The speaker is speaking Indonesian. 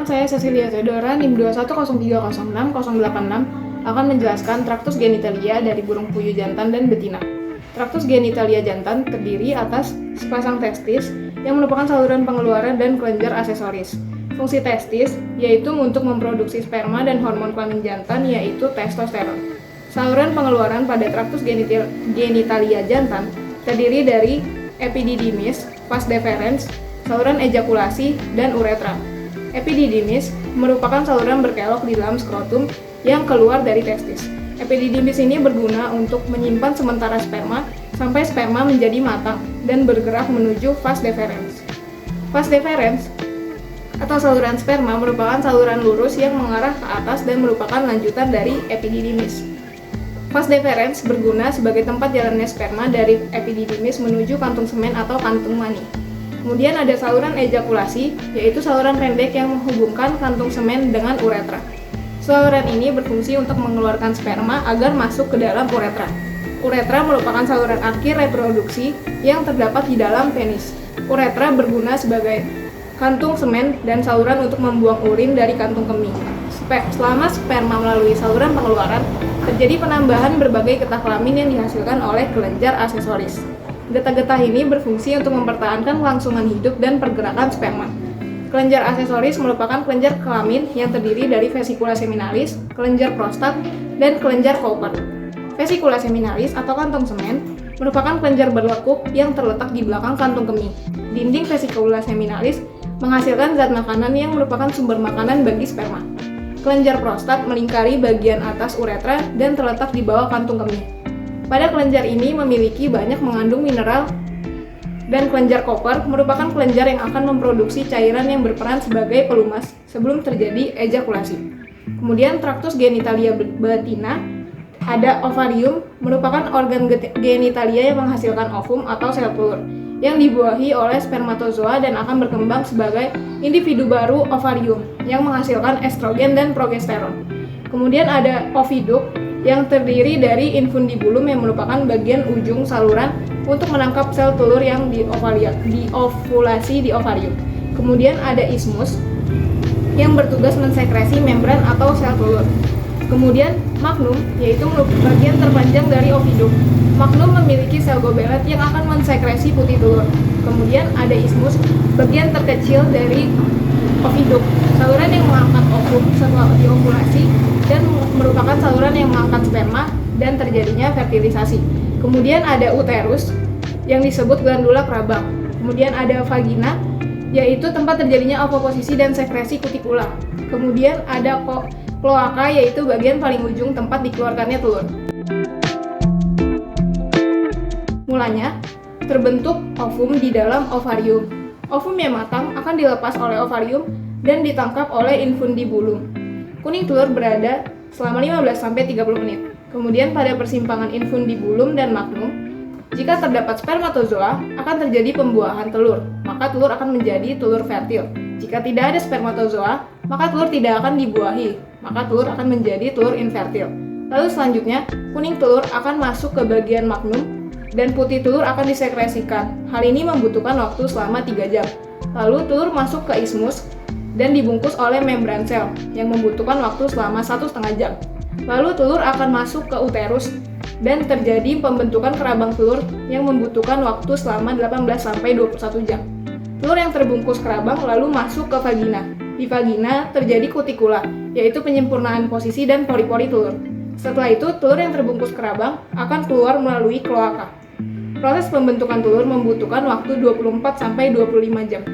saya Cecilia Theodora, NIM 210306086 akan menjelaskan traktus genitalia dari burung puyuh jantan dan betina. Traktus genitalia jantan terdiri atas sepasang testis yang merupakan saluran pengeluaran dan kelenjar aksesoris. Fungsi testis yaitu untuk memproduksi sperma dan hormon kelamin jantan yaitu testosteron. Saluran pengeluaran pada traktus genitalia jantan terdiri dari epididymis, vas deferens, saluran ejakulasi, dan uretra. Epididymis merupakan saluran berkelok di dalam skrotum yang keluar dari testis. Epididymis ini berguna untuk menyimpan sementara sperma sampai sperma menjadi matang dan bergerak menuju vas deferens. Vas deferens atau saluran sperma merupakan saluran lurus yang mengarah ke atas dan merupakan lanjutan dari epididymis. Vas deferens berguna sebagai tempat jalannya sperma dari epididymis menuju kantung semen atau kantung mani. Kemudian ada saluran ejakulasi, yaitu saluran pendek yang menghubungkan kantung semen dengan uretra. Saluran ini berfungsi untuk mengeluarkan sperma agar masuk ke dalam uretra. Uretra merupakan saluran akhir reproduksi yang terdapat di dalam penis. Uretra berguna sebagai kantung semen dan saluran untuk membuang urin dari kantung kemih. Selama sperma melalui saluran pengeluaran, terjadi penambahan berbagai getah kelamin yang dihasilkan oleh kelenjar aksesoris. Getah-getah ini berfungsi untuk mempertahankan kelangsungan hidup dan pergerakan sperma. Kelenjar aksesoris merupakan kelenjar kelamin yang terdiri dari vesikula seminalis, kelenjar prostat, dan kelenjar Cowper. Vesikula seminalis atau kantung semen merupakan kelenjar berlekuk yang terletak di belakang kantung kemih. Dinding vesikula seminalis menghasilkan zat makanan yang merupakan sumber makanan bagi sperma. Kelenjar prostat melingkari bagian atas uretra dan terletak di bawah kantung kemih. Pada kelenjar ini memiliki banyak mengandung mineral, dan kelenjar Cowper merupakan kelenjar yang akan memproduksi cairan yang berperan sebagai pelumas sebelum terjadi ejakulasi. Kemudian traktus genitalia betina, ada ovarium, merupakan organ genitalia yang menghasilkan ovum atau sel telur yang dibuahi oleh spermatozoa dan akan berkembang sebagai individu baru ovarium yang menghasilkan estrogen dan progesteron. Kemudian ada oviduk yang terdiri dari infundibulum yang merupakan bagian ujung saluran untuk menangkap sel telur yang diovulasi di ovarium. Kemudian ada ismus yang bertugas mensekresi membran atau sel telur. Kemudian magnum yaitu bagian terpanjang dari oviduk. Magnum memiliki sel gobelet yang akan mensekresi putih telur. Kemudian ada ismus, bagian terkecil dari oviduk, saluran yang mengangkat ovum setelah diovulasi dan merupakan saluran yang mengangkat sperma dan terjadinya fertilisasi. Kemudian ada uterus yang disebut glandula kerabang. Kemudian ada vagina yaitu tempat terjadinya ovoposisi dan sekresi kutikula. Kemudian ada kloaka yaitu bagian paling ujung tempat dikeluarkannya telur. Mulanya terbentuk ovum di dalam ovarium. Ovum yang matang akan dilepas oleh ovarium dan ditangkap oleh infundibulum. Kuning telur berada selama 15-30 menit. Kemudian pada persimpangan infundibulum dan magnum, jika terdapat spermatozoa, akan terjadi pembuahan telur, maka telur akan menjadi telur fertil. Jika tidak ada spermatozoa, maka telur tidak akan dibuahi, maka telur akan menjadi telur infertil. Lalu selanjutnya, kuning telur akan masuk ke bagian magnum dan putih telur akan disekresikan. Hal ini membutuhkan waktu selama 3 jam. Lalu telur masuk ke ismus dan dibungkus oleh membran sel yang membutuhkan waktu selama 1,5 jam. Lalu telur akan masuk ke uterus dan terjadi pembentukan kerabang telur yang membutuhkan waktu selama 18-21 jam. Telur yang terbungkus kerabang lalu masuk ke vagina. Di vagina terjadi kutikula, yaitu penyempurnaan posisi dan pori-pori telur. Setelah itu, telur yang terbungkus kerabang akan keluar melalui kloaka. Proses pembentukan telur membutuhkan waktu 24-25 jam.